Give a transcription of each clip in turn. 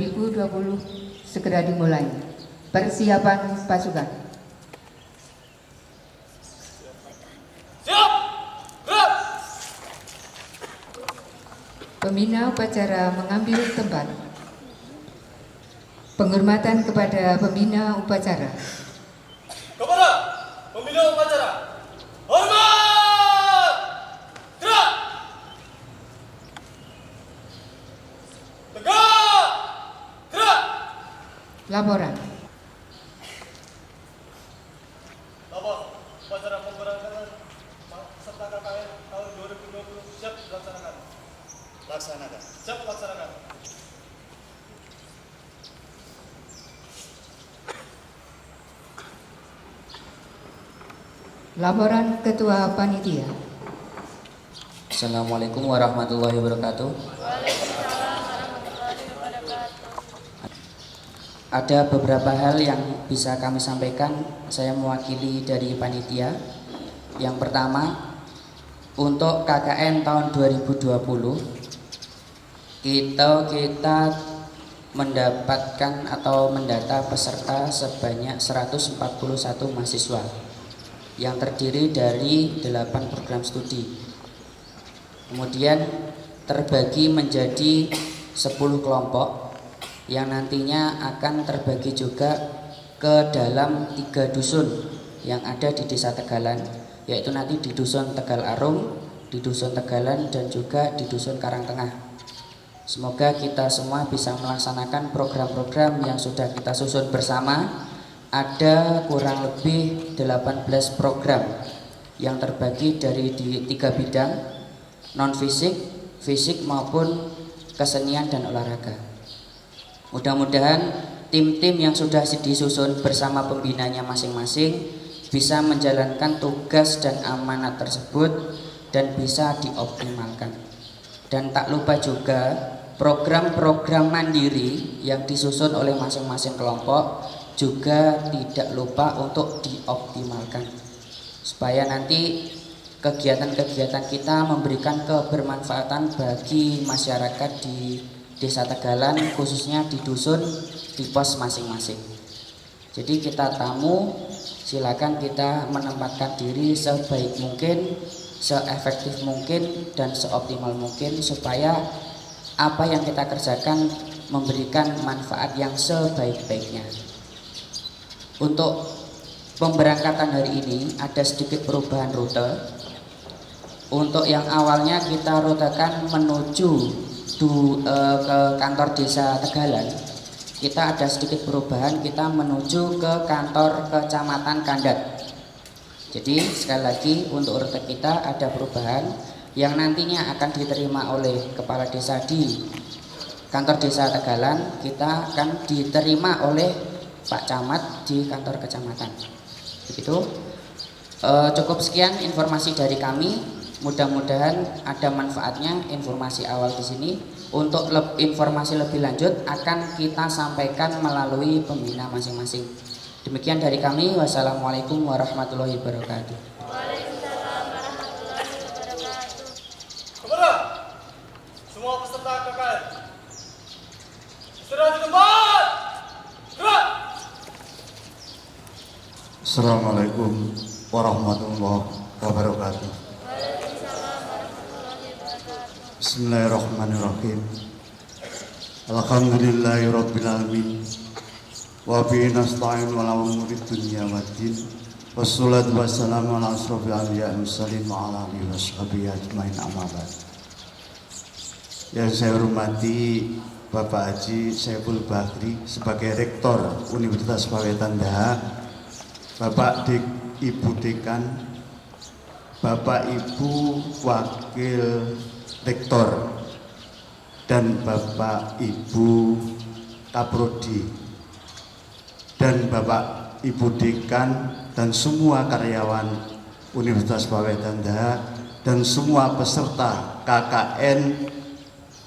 2020 segera dimulai. Persiapan pasukan. Siap! Gerak! Pembina upacara mengambil tempat. Penghormatan kepada pembina upacara. Kepada pembina upacara, hormat! Gerak! Tegak! Gerak! Laporan. Lapor, upacara pemberangkatan peserta KKN tahun 2020 siap dilaksanakan. Laksanakan. Siap laksanakan. Laporan Ketua Panitia. Assalamualaikum warahmatullahi wabarakatuh. Ada beberapa hal yang bisa kami sampaikan. Saya mewakili dari panitia. Yang pertama, untuk KKN tahun 2020 kita mendapatkan atau mendata peserta sebanyak 141 mahasiswa yang terdiri dari 8 program studi. Kemudian terbagi menjadi 10 kelompok yang nantinya akan terbagi juga ke dalam 3 dusun yang ada di Desa Tegalan, yaitu nanti di Dusun Tegal Arum, di Dusun Tegalan, dan juga di Dusun Karangtengah. Semoga kita semua bisa melaksanakan program-program yang sudah kita susun bersama. Ada kurang lebih 18 program yang terbagi dari 3 bidang, non-fisik, fisik maupun kesenian dan olahraga. Mudah-mudahan tim-tim yang sudah disusun bersama pembinanya masing-masing bisa menjalankan tugas dan amanat tersebut dan bisa dioptimalkan. Dan tak lupa juga program-program mandiri yang disusun oleh masing-masing kelompok juga tidak lupa untuk dioptimalkan supaya nanti kegiatan-kegiatan kita memberikan kebermanfaatan bagi masyarakat di Desa Tegalan, khususnya di dusun, di pos masing-masing. Jadi kita tamu, silakan kita menempatkan diri sebaik mungkin, seefektif mungkin, dan seoptimal mungkin supaya apa yang kita kerjakan memberikan manfaat yang sebaik-baiknya. Untuk pemberangkatan hari ini ada sedikit perubahan rute. Untuk yang awalnya kita rutekan menuju ke kantor Desa Tegalan, kita ada sedikit perubahan, kita menuju ke kantor Kecamatan Kandat. Jadi sekali lagi untuk rute kita ada perubahan yang nantinya akan diterima oleh kepala desa di kantor Desa Tegalan, kita akan diterima oleh Pak Camat di kantor kecamatan. Begitu. Cukup sekian informasi dari kami. Mudah-mudahan ada manfaatnya informasi awal di sini. Untuk informasi lebih lanjut akan kita sampaikan melalui pembina masing-masing. Demikian dari kami. Wassalamualaikum warahmatullahi wabarakatuh. Waalaikumsalam warahmatullahi wabarakatuh. Kepada semua peserta KKN, istirahat di tempat. Gerak! Assalamualaikum warahmatullahi wabarakatuh. Waalaikumsalam warahmatullahi wabarakatuh. Bismillahirrahmanirrahim. Alhamdulillahirabbil alamin. Wa bihi nasta'in ala umuri dunya waddin. Wassalatu wassalamu ala asrofil anbiya'i wal mursalin wa ala alihi washabihi ajmain, amma ba'd. Yang saya hormati Bapak Haji Saiful Bahri sebagai Rektor Universitas Pawetan Daha, Bapak Ibu Dekan, Bapak Ibu Wakil Rektor, dan Bapak Ibu Kaprodi, dan Bapak Ibu Dekan dan semua karyawan Universitas Pawetan Daha dan semua peserta KKN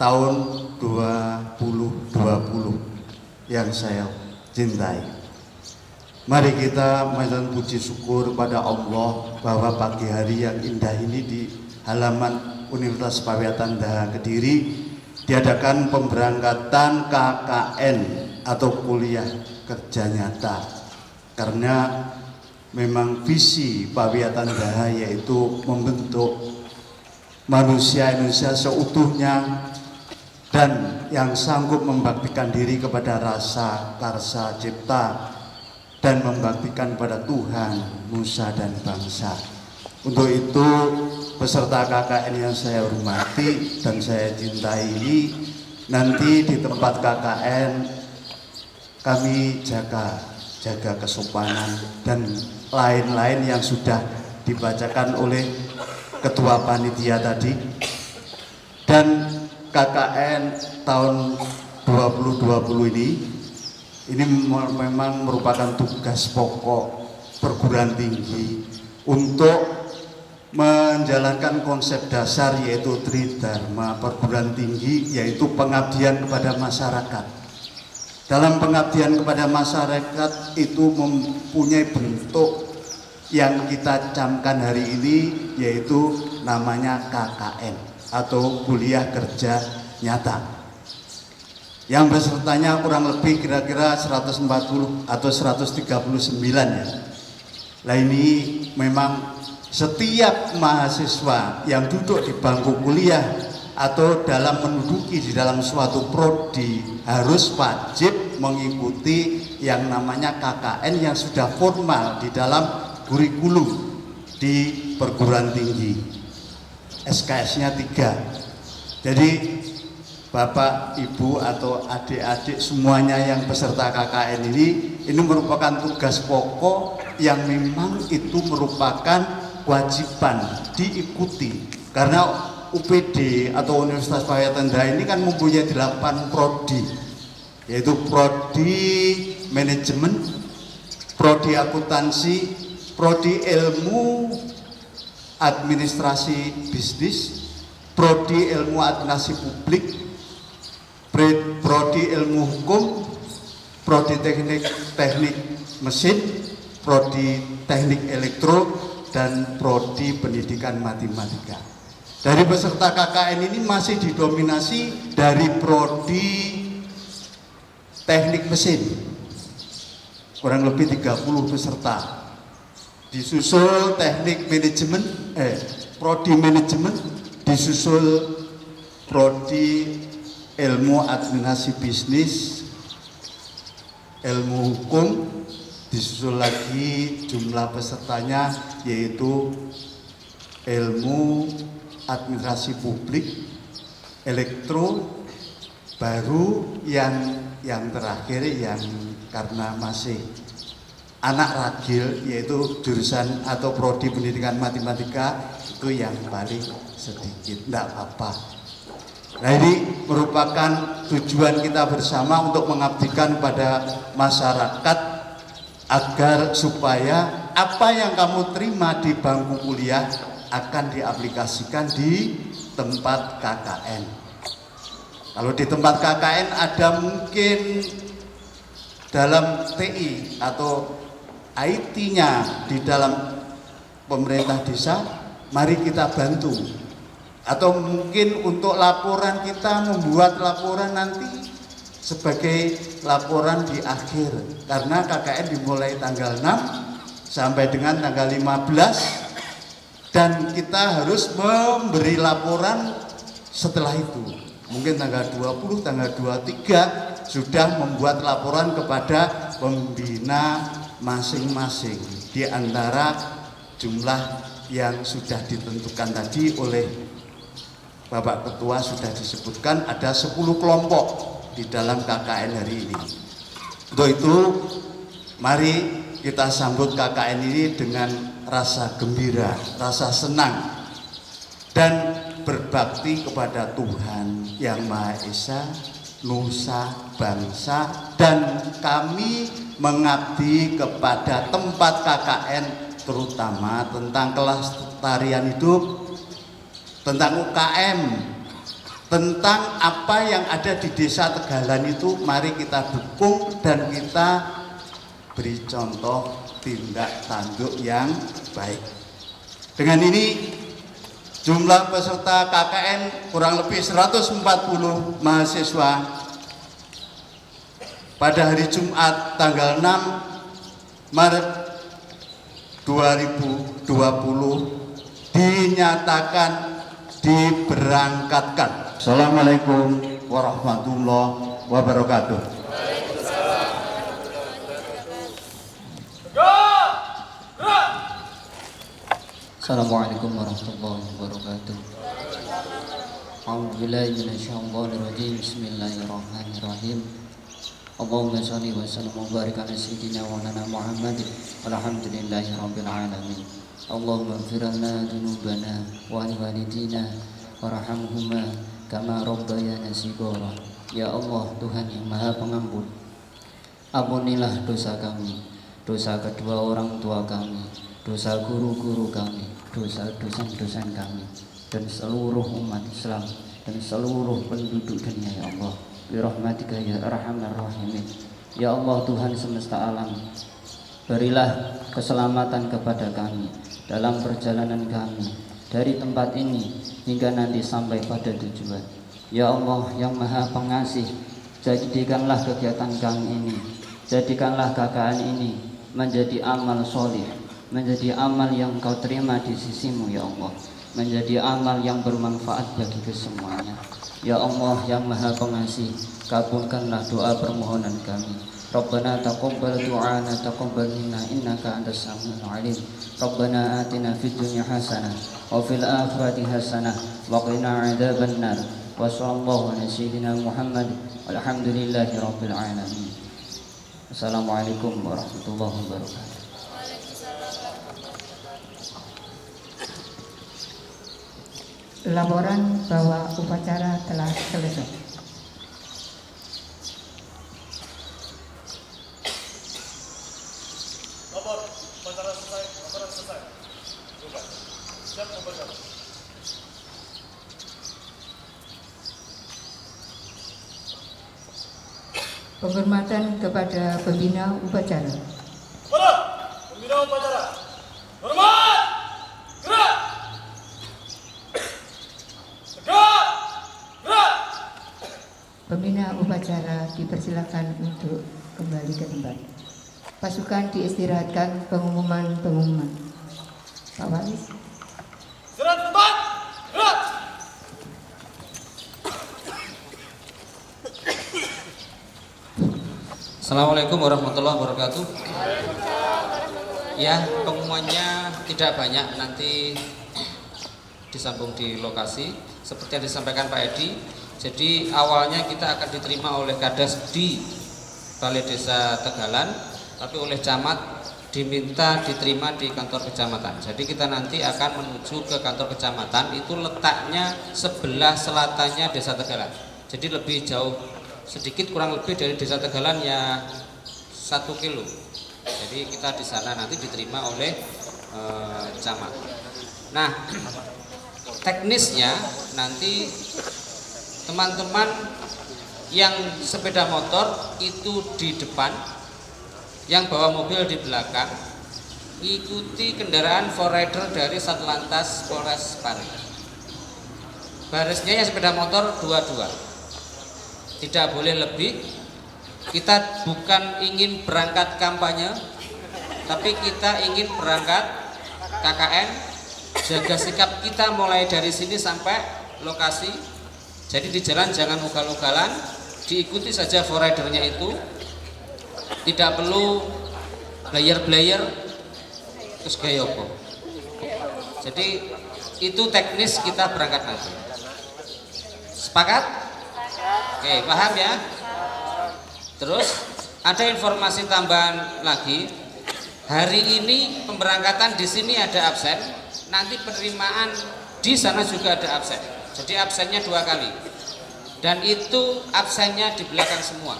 tahun 2020 yang saya cintai. Mari kita mengucapkan puji syukur pada Allah bahwa pagi hari yang indah ini di halaman Universitas Pawetan Daha Kediri diadakan pemberangkatan KKN atau kuliah kerja nyata, karena memang visi Pak Wiyatandaha yaitu membentuk manusia Indonesia seutuhnya dan yang sanggup membaktikan diri kepada rasa karsa cipta dan membaktikan pada Tuhan, nusa dan bangsa. Untuk itu peserta KKN yang saya hormati dan saya cintai ini, nanti di tempat KKN kami jaga kesopanan dan lain-lain yang sudah dibacakan oleh ketua panitia tadi. Dan KKN tahun 2020 ini memang merupakan tugas pokok perguruan tinggi untuk menjalankan konsep dasar yaitu Tridharma perguruan tinggi, yaitu pengabdian kepada masyarakat. Dalam pengabdian kepada masyarakat itu mempunyai bentuk yang kita camkan hari ini, yaitu namanya KKN atau kuliah kerja nyata, yang pesertanya kurang lebih kira-kira 140 atau 139 ya. Nah, ini memang setiap mahasiswa yang duduk di bangku kuliah atau dalam menduduki di dalam suatu prodi harus wajib mengikuti yang namanya KKN yang sudah formal di dalam kurikulum di perguruan tinggi. SKS-nya 3. Jadi Bapak, Ibu atau adik-adik semuanya yang peserta KKN ini merupakan tugas pokok yang memang itu merupakan kewajiban diikuti, karena UPD atau Universitas Pak Wiyatandaha ini kan mempunyai 8 prodi, yaitu prodi manajemen, prodi akuntansi, prodi ilmu administrasi bisnis, prodi ilmu administrasi publik, prodi ilmu hukum, prodi teknik mesin, prodi teknik elektro, dan prodi pendidikan matematika. Dari peserta KKN ini masih didominasi dari prodi teknik mesin, kurang lebih 30 peserta. Disusul teknik manajemen, prodi manajemen, disusul prodi ilmu administrasi bisnis, ilmu hukum, disusul lagi jumlah pesertanya yaitu ilmu administrasi publik, elektro, baru yang terakhir yang karena masih anak ragil yaitu jurusan atau prodi pendidikan matematika itu yang paling sedikit, enggak apa-apa. Nah, ini merupakan tujuan kita bersama untuk mengabdikan pada masyarakat agar supaya apa yang kamu terima di bangku kuliah akan diaplikasikan di tempat KKN. Kalau di tempat KKN ada mungkin dalam TI atau IT-nya di dalam pemerintah desa, mari kita bantu. Atau mungkin untuk laporan kita membuat laporan nanti sebagai laporan di akhir, karena KKN dimulai tanggal 6 sampai dengan tanggal 15 dan kita harus memberi laporan setelah itu. Mungkin tanggal 20, tanggal 23 sudah membuat laporan kepada pembina masing-masing di antara jumlah yang sudah ditentukan tadi oleh Bapak Ketua. Sudah disebutkan ada 10 kelompok di dalam KKN hari ini. Untuk itu mari kita sambut KKN ini dengan rasa gembira, rasa senang, dan berbakti kepada Tuhan yang Maha Esa, nusa, bangsa, dan kami mengabdi kepada tempat KKN terutama tentang kelestarian hidup, tentang UKM, tentang apa yang ada di desa Tegalan itu. Mari kita dukung dan kita beri contoh tindak tanduk yang baik. Dengan ini Jumlah peserta KKN kurang lebih 140 mahasiswa pada hari Jumat tanggal 6 Maret 2020 dinyatakan diberangkatkan. Assalamualaikum warahmatullahi wabarakatuh. Assalamualaikum warahmatullahi wabarakatuh. A'udzubillahi minasyaitonir rajim. Bismillahirrahmanirrahim. Allahumma shalli wa sallim wa barik ala sayyidina wa lana Muhammad walhamdulillahi rabbil alamin. Allahumma ighfir lana dzunubana wa li walidina warhamhuma kama rabbayana shighara. Ya Allah, Tuhan yang Maha Pengampun, ampunilah dosa kami, dosa kedua orang tua kami, dosa guru-guru kami, dosa-dosa kami, dan seluruh umat Islam dan seluruh penduduk dunia, ya Allah. Birahmatika ya arhamar rahimin. Ya Allah, Tuhan semesta alam, berilah keselamatan kepada kami dalam perjalanan kami dari tempat ini hingga nanti sampai pada tujuan. Ya Allah yang Maha Pengasih, jadikanlah kegiatan kami ini, jadikanlah KKN ini menjadi amal soleh, menjadi amal yang Kau terima di sisimu, ya Allah, menjadi amal yang bermanfaat bagi kesemuanya. Ya Allah yang Maha Pengasih, kabulkanlah doa permohonan kami. Rabbana taqabbal du'ana taqabbal minna innaka antas samiul alim. Rabbana atina fid dunya hasanah wa fil akhirati hasanah wa qina adzabannar. Wa sallallahu ala sayyidina Muhammad walhamdulillahi rabbil alamin. Assalamualaikum warahmatullahi wabarakatuh. Laporan bahwa upacara telah selesai. Lapor, upacara selesai, laporan selesai. Coba, siap upacara. Penghormatan kepada pembina upacara. Para pembina upacara, hormat, gerak, tegak, gerak. Pembina upacara dipersilakan untuk kembali ke tempat. Pasukan diistirahatkan pengumuman. Pak Walis. Istirahat di tempat, gerak. Assalamualaikum warahmatullahi wabarakatuh. Ya, pengumumannya tidak banyak, nanti disambung di lokasi seperti yang disampaikan Pak Edi. Jadi awalnya kita akan diterima oleh Kades di Balai Desa Tegalan, tapi oleh camat diminta diterima di kantor kecamatan. Jadi kita nanti akan menuju ke kantor kecamatan, itu letaknya sebelah selatannya Desa Tegalan. Jadi lebih jauh sedikit, kurang lebih dari Desa Tegalan ya 1 kilo. Jadi kita di sana nanti diterima oleh camat. Nah, teknisnya nanti teman-teman yang sepeda motor itu di depan, yang bawa mobil di belakang, ikuti kendaraan forrider dari Satlantas Polres Pari. Barisnya yang sepeda motor 2-2. Tidak boleh lebih. Kita bukan ingin berangkat kampanye, tapi kita ingin berangkat KKN. Jaga sikap kita mulai dari sini sampai lokasi. Jadi di jalan jangan ugal-ugalan, diikuti saja forridernya itu. Tidak perlu blayer-blayer terus gaya apa. Jadi itu teknis kita berangkat nanti. Sepakat? Oke, paham ya? Terus ada informasi tambahan lagi. Hari ini pemberangkatan di sini ada absen, nanti penerimaan di sana juga ada absen. Jadi absennya 2 kali. Dan itu absennya di belakang semua.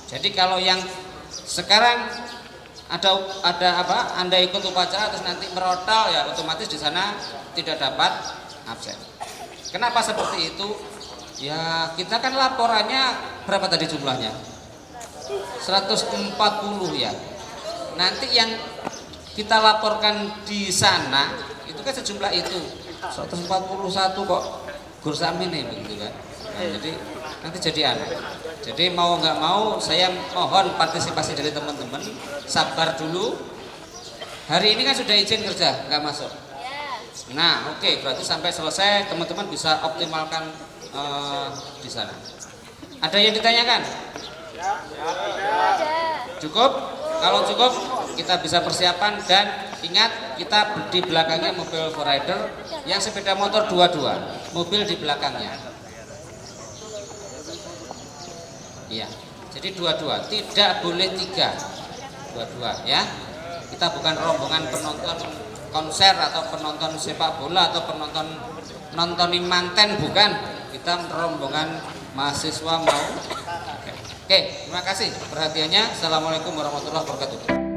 Jadi kalau yang sekarang ada apa? Anda ikut upacara terus nanti merotol, ya otomatis di sana tidak dapat absen. Kenapa seperti itu? Ya kita kan laporannya berapa tadi jumlahnya? 140 ya. Nanti yang kita laporkan di sana itu kan sejumlah itu. 141 kok gursamin nih begitu kan. Nah, jadi nanti jadi aneh. Jadi mau nggak mau saya mohon partisipasi dari teman-teman, sabar dulu. Hari ini kan sudah izin kerja, nggak masuk. Nah, oke, berarti sampai selesai teman-teman bisa optimalkan di sana. Ada yang ditanyakan? Cukup? Kalau cukup, kita bisa persiapan dan ingat kita di belakangnya mobil rider, yang sepeda motor dua-dua, mobil di belakangnya. Iya, jadi dua-dua, tidak boleh tiga, dua-dua ya. Kita bukan rombongan penonton konser atau penonton sepak bola atau penonton nontonin manten, bukan. Kita rombongan mahasiswa mau. Oke, terima kasih perhatiannya. Assalamualaikum warahmatullahi wabarakatuh.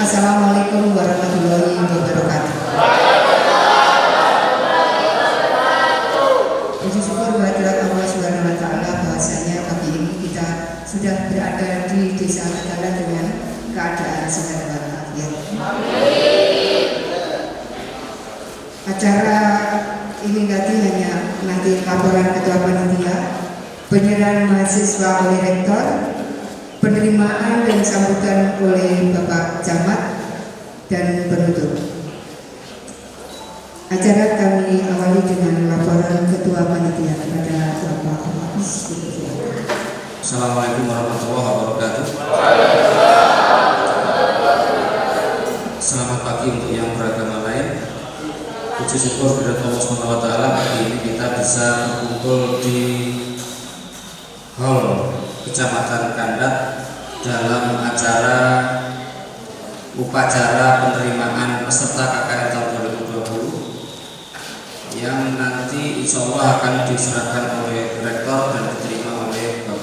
Assalamualaikum warahmatullahi wabarakatuh. Puji syukur kehadirat Allah Subhanahu wa taala bahwasanya pagi ini kita sudah berada di Desa Tegalan dengan keadaan sehat walafiat. Acara ini tadi hanya nanti laporan ketua panitia, penyerahan mahasiswa oleh rektor, penerimaan dan sambutan oleh Bapak Camat dan penutup. Acara kami awali dengan laporan ketua panitia kepada Bapak Hafiz. Assalamualaikum warahmatullahi wabarakatuh. Selamat pagi untuk yang beragama lain. Puji syukur kepada Allah SWT, pagi ini kita bisa berkumpul di Hall Kecamatan Kandat dalam acara upacara penerimaan peserta KKN tahun 2020 yang nanti insya Allah akan diserahkan oleh rektor dan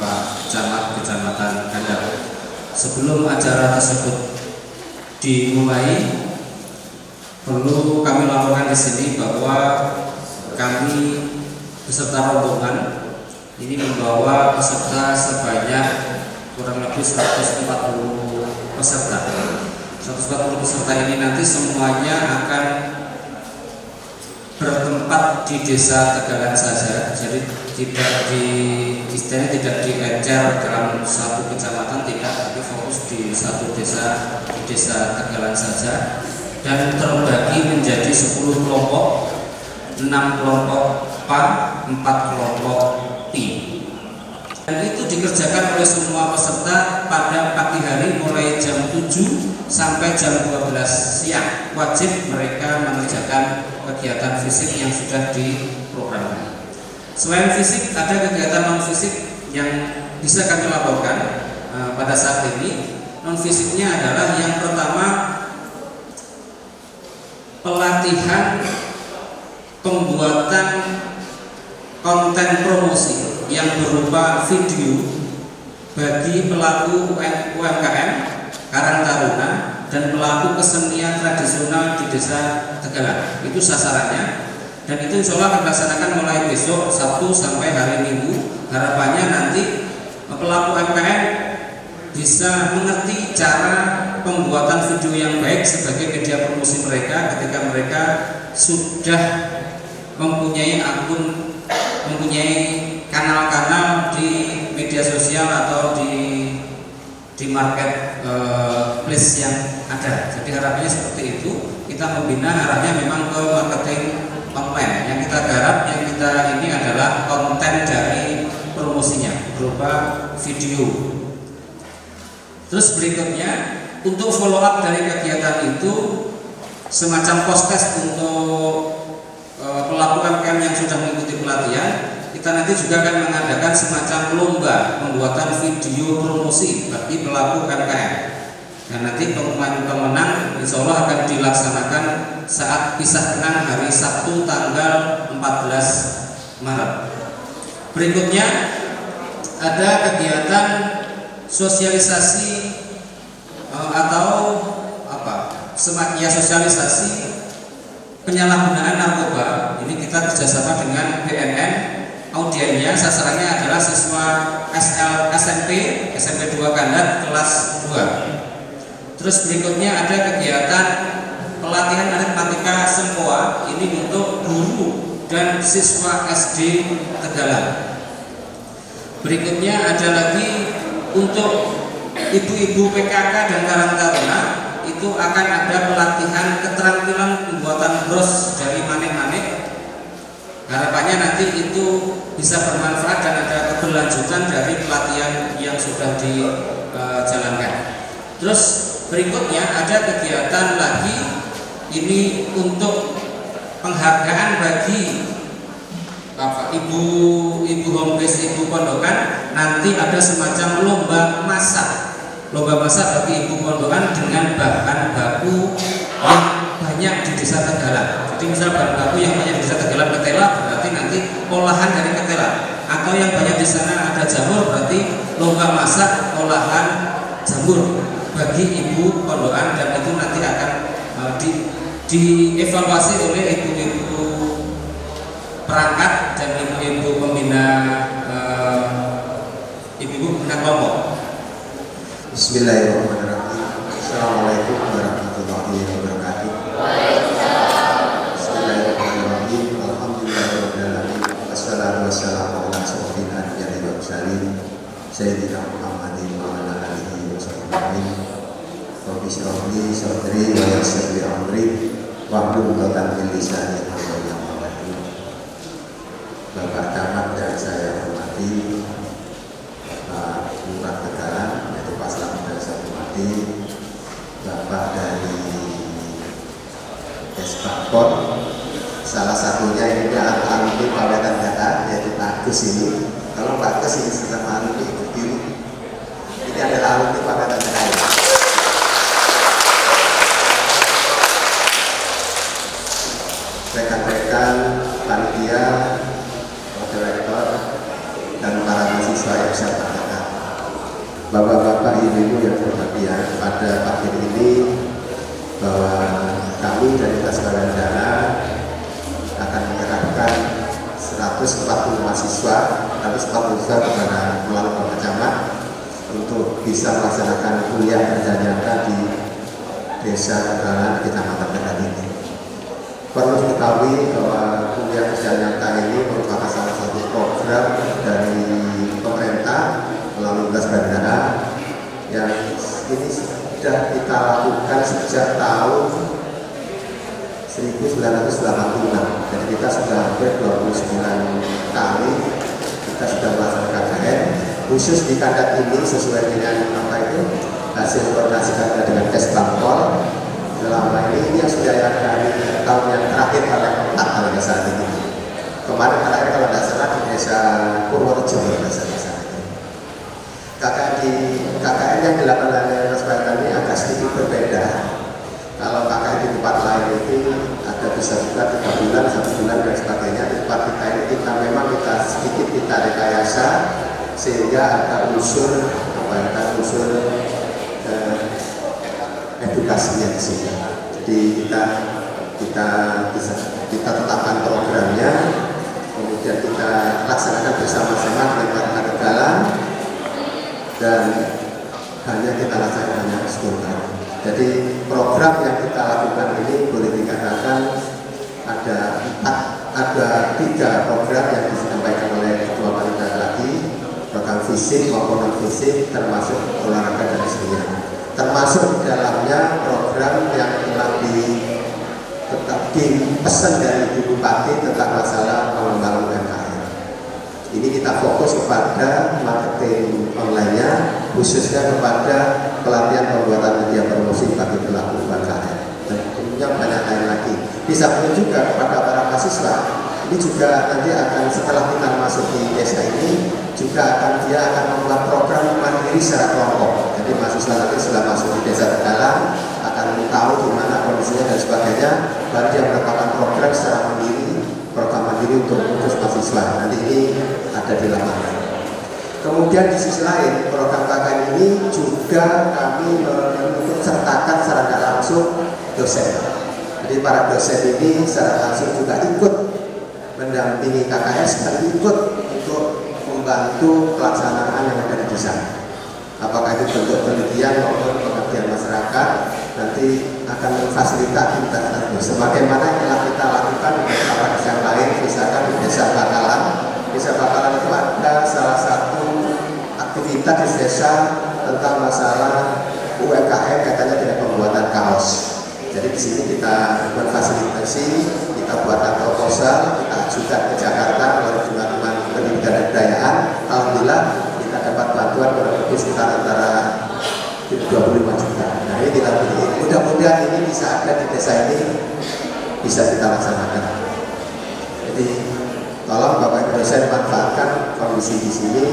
Bapak Camat Kecamatan Kandang. Sebelum acara tersebut dimulai, perlu kami laporkan di sini bahwa kami beserta rombongan ini membawa peserta sebanyak kurang lebih 140 peserta. 140 peserta ini nanti semuanya akan bertempat di desa Tegalan saja, jadi istilahnya tidak diencer dalam satu kecamatan, tidak, tapi fokus di satu desa, di desa Tegalan saja, dan terbagi menjadi 10 kelompok, 6 kelompok PA, 4 kelompok PI. Dan itu dikerjakan oleh semua peserta pada pagi hari mulai jam 7 sampai jam 12 siang. Wajib mereka mengerjakan kegiatan fisik yang sudah diprogramkan. Selain fisik, ada kegiatan non fisik yang bisa kami laporkan pada saat ini. Non fisiknya adalah yang pertama, pelatihan pembuatan konten promosi yang berupa video bagi pelaku UMKM Karang Taruna dan pelaku kesenian tradisional di desa Tegalan. Itu sasarannya, dan itu insya Allah akan dilaksanakan mulai besok Sabtu sampai hari Minggu. Harapannya nanti pelaku UMKM bisa mengerti cara pembuatan video yang baik sebagai media promosi mereka ketika mereka sudah mempunyai akun, mempunyai kanal-kanal di media sosial atau di marketplace yang ada. Jadi harapannya seperti itu. Kita membina arahnya memang ke marketing online. Yang kita garap, yang kita ini adalah konten dari promosinya berupa video. Terus berikutnya, untuk follow up dari kegiatan itu, semacam post test untuk pelaku UMKM yang sudah mengikuti pelatihan. Kita nanti juga akan mengadakan semacam lomba pembuatan video promosi bagi pelaku UMKM. Dan nanti pengumuman pemenang insya Allah akan dilaksanakan saat pisah kenang hari Sabtu tanggal 14 Maret. Berikutnya ada kegiatan sosialisasi atau sosialisasi penyalahgunaan narkoba. Ini kita kerjasama dengan BNN. Audiennya sasarannya adalah siswa SMP 2 Kandat kelas 2. Terus berikutnya ada kegiatan pelatihan aritmatika Sempoa, ini untuk guru dan siswa SD Tegalan. Berikutnya ada lagi untuk ibu-ibu PKK dan Karang Taruna, itu akan ada pelatihan keterampilan pembuatan bros dari manik-manik. Harapannya nanti itu bisa bermanfaat dan ada keberlanjutan dari pelatihan yang sudah dijalankan. Terus berikutnya ada kegiatan lagi, ini untuk penghargaan bagi ibu home base, ibu pondokan. Nanti ada semacam lomba masak bagi ibu pondokan dengan bahan baku yang banyak di desa Tegalan. Jadi misal bahan baku yang banyak di desa Tegalan ketela, berarti nanti olahan dari ketela. Atau yang banyak di sana ada jamur, berarti lomba masak olahan jamur bagi ibu pondokan, dan itu nanti akan dievaluasi oleh ibu-ibu perangkat dan ibu-ibu pembina kelompok. Bismillahirrahmanirrahim. Assalamualaikum warahmatullahi wabarakatuh. Bismillahirrahmanirrahim. Alhamdulillahirrahmanirrahim. Wassalatu wassalamu ala asyrofil anbiya'i wal mursalin Sayyidina Muhammadin wa ala alihi wa sahbihi. Rabbi shrah li sadri wa yassir li amri wahlul 'uqdatam min lisani yafqahu qawli. Bapak Camat yang saya hormati, Pak Lurah Tegalan, yaitu Pak Slamet dan saya hormati, Bapak dari Despakpot, salah satunya ini alumni Pawetan Data, yaitu Pak Agus ini. Kalau Pak Agus ini sama alumni berdiri, ini adalah alumni Pawetan Data. Rekan-rekan panitia, moderator, dan para mahasiswa yang saya hormati. pada pagi ini bahwa kami dari Kasbaran Dana akan menyerahkan 140 mahasiswa, 140 mahasiswa kepada melalui Bapak Camat untuk bisa melaksanakan kuliah kerja nyata di Desa Tegalan, Kecamatan Tegal ini. Perlu diketahui bahwa kuliah kerja nyata ini merupakan salah satu program dari pemerintah melalui Kasbaran Dana yang ini sudah kita lakukan sejak tahun 1986. Jadi kita sudah hampir 29 kali kita sudah melaksanakan KKN khusus di Kandat ini sesuai dengan apa itu hasil koordinasi kami dengan Kesbangpol. Selama ini yang sudah dari tahun yang terakhir pada 4 kalau tidak salah ini. Kemarin terakhir kalau tidak salah di Desa Purworejo kalau tidak salah. KKN yang dilakukan oleh Kasbaran ini agak sedikit berbeda. Kalau KKN di tempat lain itu ada bisa juga 3 bulan, 1 bulan dan sebagainya. Di tempat kita ini memang kita sedikit kita rekayasa sehingga ada unsur edukasinya di sini. Jadi kita tetapkan programnya, kemudian kita laksanakan bersama-sama dengan warga Tegalan dan hanya kita laksanakan hanya sebentar. Jadi program yang kita lakukan ini boleh dikatakan ada 3 program yang disampaikan oleh Ketua Panitia tadi, program fisik maupun non fisik termasuk olahraga dan sebagainya. Termasuk di dalamnya program yang telah dipesan dari Ibu Bupati tentang masalah pengembangan UMKM. Ini kita fokus kepada marketing online-nya, khususnya kepada pelatihan pembuatan media promosi bagi pelaku UMKM. Dan tentunya banyak lain lagi. Di samping juga kepada para mahasiswa, ini juga nanti akan setelah kita masuk di desa ini, juga dia akan membuat program mandiri secara kelompok. Jadi mahasiswa nanti sudah masuk di Desa Tegalan akan tahu di mana kondisinya dan sebagainya, baru dia melakukan program secara mandiri, program mandiri untuk khusus mahasiswa. Nanti ini ada di lapangan. Kemudian di sisi lain, program KKN ini juga kami untuk sertakan secara tidak langsung dosen. Jadi para dosen ini secara langsung juga ikut mendampingi KKS dan ikut untuk membantu pelaksanaan yang ada di desa. Apakah itu bentuk penelitian maupun pengabdian masyarakat, nanti akan memfasilitasi kita. Sebagaimana yang telah kita lakukan di beberapa desa lain, misalkan di Desa Bakalan. Desa Bakalan itu ada salah satu aktivitas di desa tentang masalah UMKM katanya dengan pembuatan kaos. Jadi di sini kita memfasilitasi, kita buatkan proposal, kita ajukan ke Jakarta melalui Departemen Pendidikan dan Kebudayaan. Alhamdulillah kita dapat bantuan kurang lebih sekitar antara 25 juta. Nah ini kita beri. Mudah-mudahan ini bisa ada di desa ini, bisa kita laksanakan. Jadi tolong Bapak Ibu dosen manfaatkan kondisi di sini.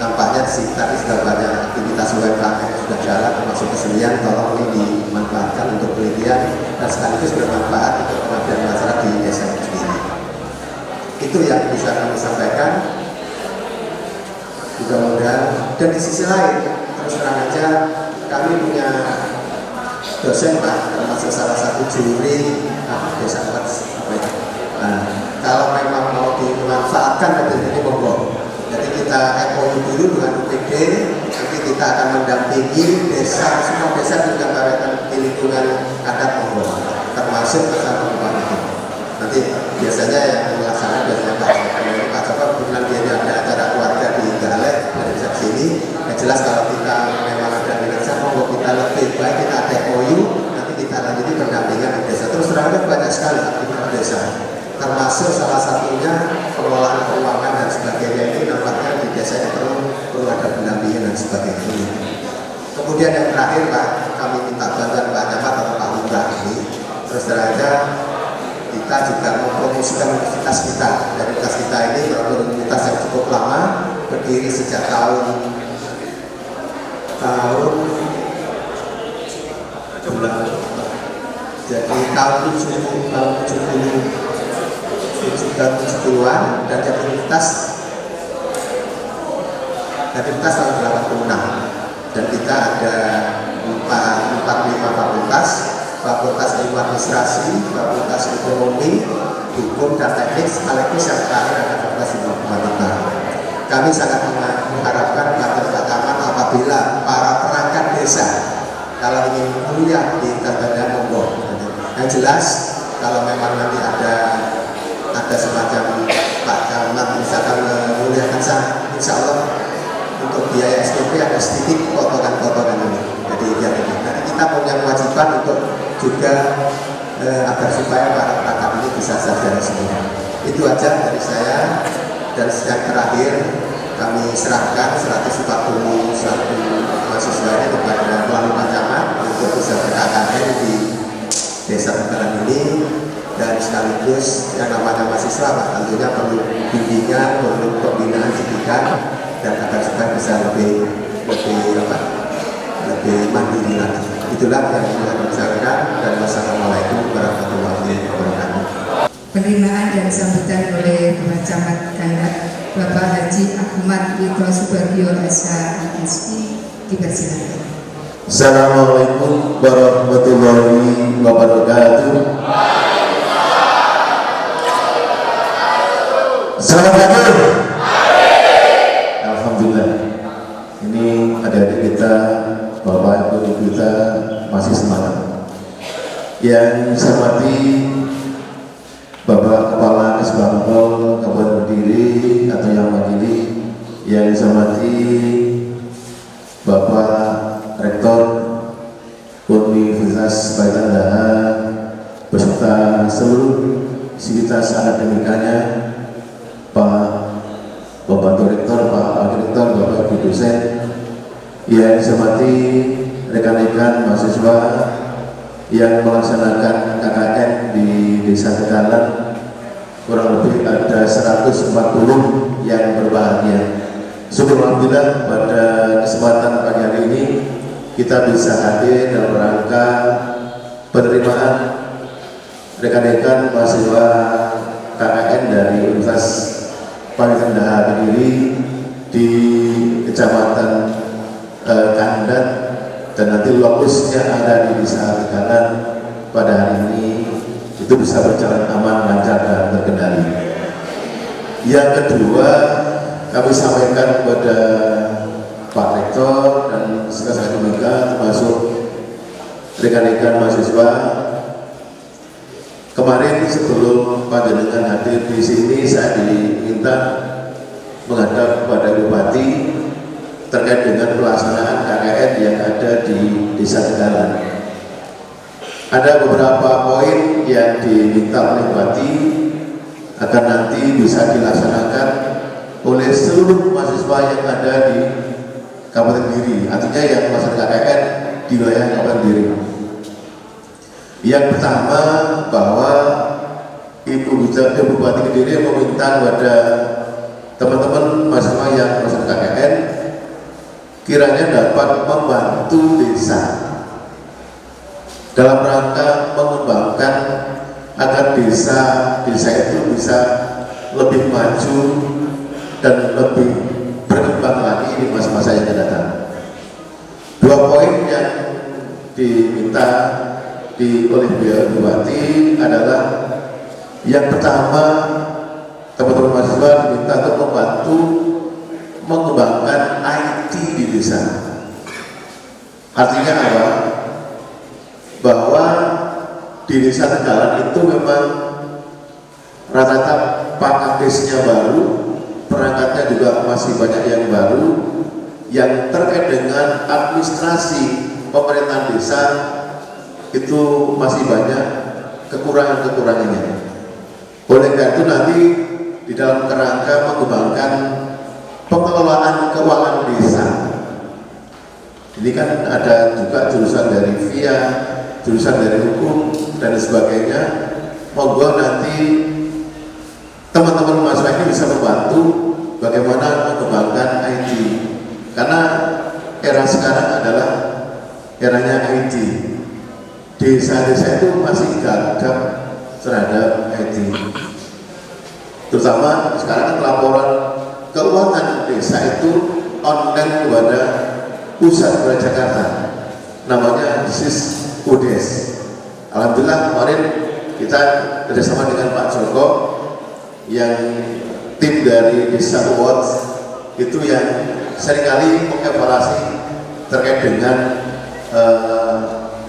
Nampaknya di sekitar sudah banyak aktivitas UMKM yang sudah jalan, termasuk kesenian. Tolong ini dimanfaatkan untuk penelitian dan sekaligus bermanfaat untuk pengabdian masyarakat di desa itu sendiri. Itu yang bisa kami sampaikan. Mudah-mudahan. Dan di sisi lain, terus terang aja, kami punya dosen Pak, termasuk salah satu juri desa kalau memang mau dimanfaatkan dari ini monggo. Jadi kita MOU dulu dengan UPD, nanti kita akan mendampingi desa, semua desa juga di lingkungan adat monggo, termasuk bersama Bapak itu. Nanti biasanya yang melaksanakan biasanya Pak Joko, kebetulan dia ada acara keluarga di Galet dari sini. Yang jelas kalau kita memang ada minatnya, monggo kita lebih baik kita ada MOU, nanti kita lanjuti pendampingan di desa. Terus terangnya banyak sekali aktivitas desa, termasuk salah satunya pengelolaan keuangan dan sebagainya. Ini nampaknya di desa ini perlu ada pendampingan dan sebagainya. Kemudian yang terakhir Pak, kami minta bantuan Pak Camat atau Pak Lurah ini. Terus terangnya kita juga mempromosikan universitas kita. Dan universitas kita ini universitas yang cukup lama, berdiri sejak tahun jadi tahun 70-an dan jadi universitas tahun 86 dan kita ada 45 fakultas, Fakultas Ilmu Administrasi, Fakultas Ekonomi, Hukum dan Teknik, sekaligus yang terakhir ada Fakultas Ilmu Matematika. Kami sangat mengharapkan Pak Camat apabila para perangkat desa kalau ingin kuliah di Tanjung monggo. Yang jelas kalau memang nanti ada semacam Pak Camat misalkan menguliahkan sana, insya Allah untuk biaya SPP ada sedikit potongan-potongan ini. Jadi ya, nanti kita punya kewajiban untuk juga agar supaya para perangkat ini bisa sarjana semua. Itu aja dari saya. Dan yang terakhir kami serahkan 141 mahasiswa ini kepada melalui Pak Camat untuk bisa ber-KKN di Desa Tegalan ini, dan sekaligus yang namanya mahasiswa Pak tentunya perlu bimbingan, perlu pembinaan pendidikan dan agar supaya bisa lebih mandiri lagi. Itulah yang saya ucapkan, dan wassalamualaikum warahmatullahi wabarakatuh. Penerimaan dan sambutan oleh Bapak Camat Kandat Bapak Haji Ahmad Wito Subagio SHMSI dipersilakan. Assalamualaikum warahmatullahi wabarakatuh. Selamat datang. Alhamdulillah. Ini adik-adik kita, bapak ibu kita masih semangat. Yang saya hormati Bapak Kepala Kesbangpol Kabupaten Kediri atau yang mewakili, yang saya hormati Bapak Rektor Universitas Baitan Daha beserta seluruh sivitas akademikanya, Pak Bapak Rektor, Pak Rektor, Bapak Ibu dosen, yang saya hormati rekan-rekan mahasiswa yang melaksanakan KKN di Desa Tegalan, kurang lebih ada 140 yang berbahagia. Syukur alhamdulillah pada kesempatan pagi hari ini kita bisa hadir dalam rangka penerimaan rekan-rekan mahasiswa KKN dari Universitas Baitan Daha Kediri di Kecamatan Kandat, dan nanti lokusnya ada di Desa Tegalan pada hari ini itu bisa berjalan aman, lancar, dan terkendali. Yang kedua, kami sampaikan kepada Pak Rektor dan sekretaris akademika termasuk rekan-rekan mahasiswa, kemarin sebelum panjenengan hadir di sini saya diminta menghadap kepada Bupati terkait dengan pelaksanaan KKN yang ada di Desa Tegalan. Ada beberapa poin yang diminta oleh Bupati agar nanti bisa dilaksanakan oleh seluruh mahasiswa yang ada di Kabupaten Kediri, artinya yang melaksanakan KKN di wilayah Kabupaten Kediri. Yang pertama, bahwa Ibu Bupati Kediri meminta kepada teman-teman mahasiswa yang melaksanakan KKN kiranya dapat membantu desa dalam rangka mengembangkan agar desa itu bisa lebih maju dan lebih berkembang lagi di masa-masa yang akan datang. Dua poin yang diminta oleh Bupati adalah, yang pertama, teman-teman mahasiswa diminta untuk membantu mengembangkan IT di desa. Artinya apa? Bahwa di Desa Tegalan itu memang rata-rata pakadesnya baru, perangkatnya juga masih banyak yang baru, yang terkait dengan administrasi pemerintahan desa itu masih banyak kekurangan-kekurangannya. Oleh karena itu nanti di dalam kerangka mengembangkan pengelolaan keuangan desa, ini kan ada juga jurusan dari VIA, jurusan dari hukum dan sebagainya. Monggo nanti teman-teman mahasiswa ini bisa membantu bagaimana mengembangkan IT, karena era sekarang adalah eranya IT. Desa-desa itu masih gagap terhadap IT, terutama sekarang laporan keuangan desa itu online kepada pusat Jakarta. namanya Disis UDES. Alhamdulillah kemarin kita kerjasama dengan Pak Joko yang tim dari Desa Awards itu yang seringkali mengevaluasi terkait dengan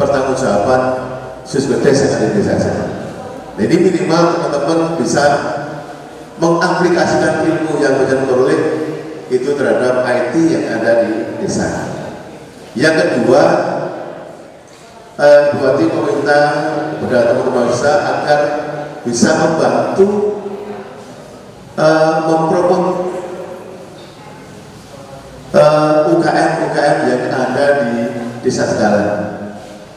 pertanggungjawaban siswa-siswa yang ada di desa. Jadi minimal teman-teman bisa mengaplikasikan ilmu yang bisa diperoleh itu terhadap IT yang ada di desa. Yang kedua, buati pemerintah kepada teman-teman desa agar bisa membantu mempromot UKM-UKM yang ada di Desa Tegalan.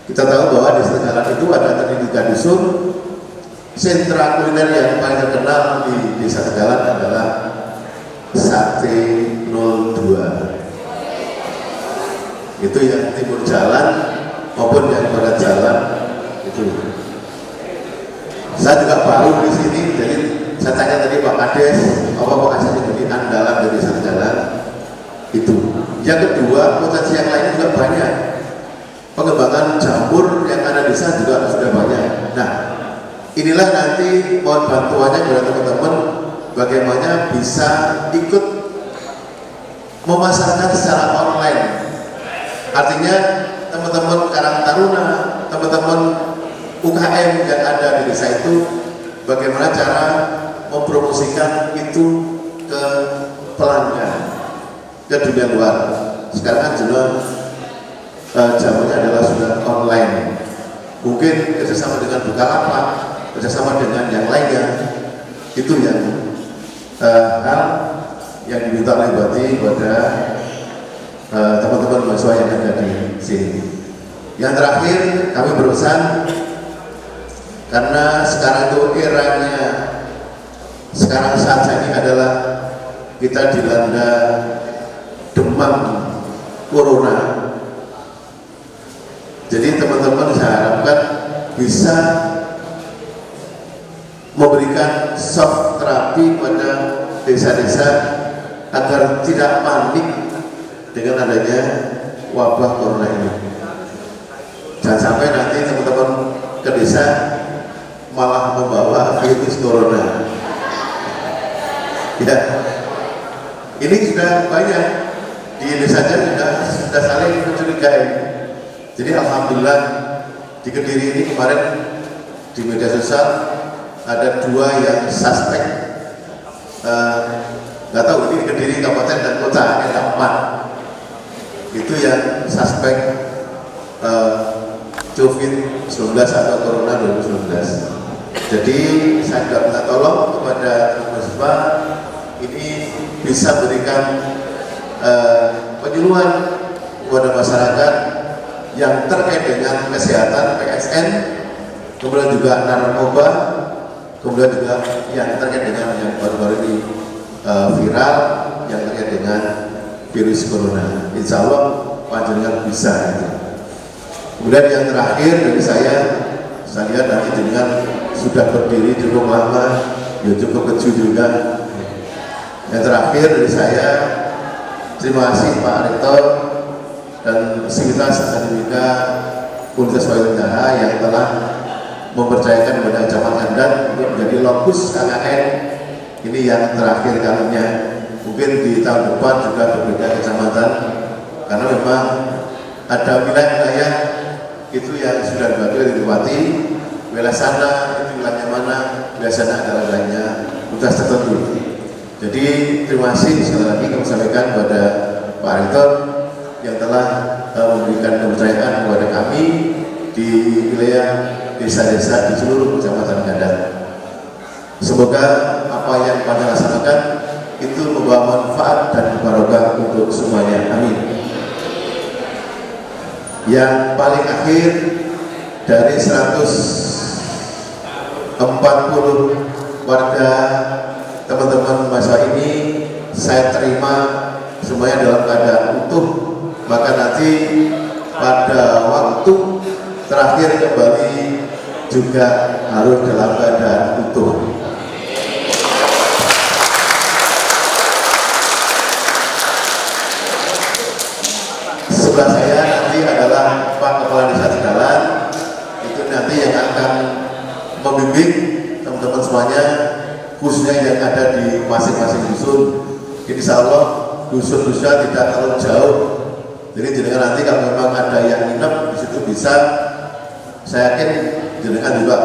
Kita tahu bahwa Desa Tegalan itu ada tadi 3 dusun. Sentra kuliner yang paling terkenal di Desa Tegalan adalah Sate 02. Itu yang timur jalan maupun yang barat jalan itu. Saya juga baru di sini, jadi saya tanya tadi Pak Kades, apa Kades jadi andalan dari Desa Tegalan itu. Yang kedua, potensi yang lain juga banyak. Pengembangan jamur yang ada di desa juga sudah banyak. Nah, inilah nanti mohon bantuannya kepada teman-teman bagaimana bisa ikut memasarkan secara online. Artinya teman-teman Karang Taruna, teman-teman UKM yang ada di desa itu bagaimana cara mempromosikan itu ke pelanggan, ke dunia luar. Sekarang kan zamannya adalah sudah online. Mungkin kerjasama dengan Bukalapak, kerjasama dengan yang lainnya, itu yang hal yang diminta oleh Bupati kepada teman-teman mahasiswa yang ada di sini. Yang terakhir, kami berusaha karena sekarang itu eranya sekarang saat ini adalah kita dilanda demam corona. Jadi teman-teman saya harapkan bisa memberikan soft terapi pada desa-desa agar tidak panik dengan adanya wabah corona ini. Jangan sampai nanti teman-teman ke desa malah membawa virus corona. Ya, ini sudah banyak di Indonesia sudah saling mencurigai. Jadi alhamdulillah di Kediri ini kemarin di media sosial ada 2 yang suspek. Nggak tahu ini Kediri kabupaten dan kota ada 4. Itu yang suspek COVID-19 atau Corona 2019. Jadi saya juga minta tolong kepada mahasiswa ini bisa berikan penyuluhan kepada masyarakat yang terkait dengan kesehatan PSN, kemudian juga narkoba, kemudian juga yang terkait dengan yang baru-baru ini viral yang terkait dengan virus corona. Insya Allah panjenengan bisa itu. Kemudian yang terakhir dari saya lihat nanti dengan sudah berdiri cukup lama, ya cukup kecil juga. Yang terakhir dari saya, terima kasih Pak Rektor dan Sivitas Akademika Universitas Payudara yang telah mempercayakan kepada Camat Gandat untuk menjadi lokus KKN ini yang terakhir kalinya. Mungkin di tahun depan juga berbeda kecamatan karena memang ada wilayah-wilayah itu yang sudah dibantu oleh Bupati, wilayah sana itu wilayahnya mana, wilayah sana adalah wilayahnya tugas tertentu. Jadi terima kasih sekali lagi kami sampaikan kepada Pak Rektor yang telah memberikan kepercayaan kepada kami di wilayah desa-desa di seluruh kecamatan Gandat. Semoga apa yang Anda laksanakan itu membawa manfaat dan barokah untuk semuanya. Amin. Yang paling akhir dari 140 warga teman-teman mahasiswa ini saya terima semuanya dalam keadaan utuh, maka nanti pada waktu terakhir kembali juga harus dalam keadaan utuh. Sebelah saya nanti adalah Pak membimbing teman-teman semuanya, khususnya yang ada di masing-masing dusun. Insya Allah dusun-dusun tidak terlalu jauh. Jadi jenengan nanti kalau memang ada yang nginep di situ bisa, saya yakin jenengan juga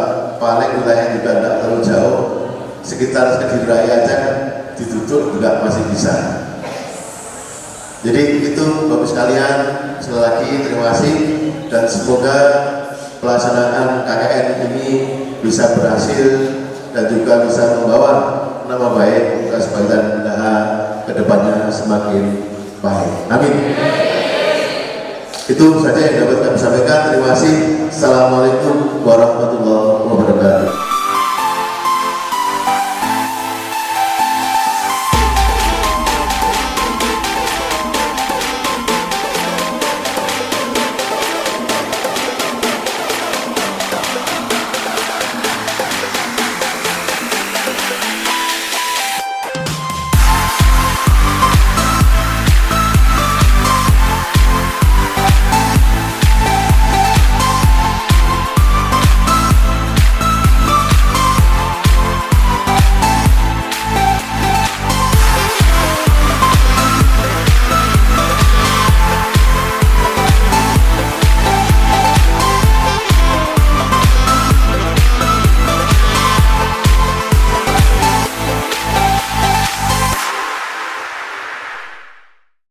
paling wilayah juga tidak terlalu jauh, sekitar Kediri Raya aja ditutup juga masih bisa. Jadi itu Bapak sekalian, sekali lagi terima kasih dan semoga pelaksanaan KKN ini bisa berhasil dan juga bisa membawa nama baik untuk Asbaitan Mindaha ke depannya semakin baik. Amin. Itu saja yang dapat kami sampaikan. Terima kasih. Assalamualaikum warahmatullahi wabarakatuh.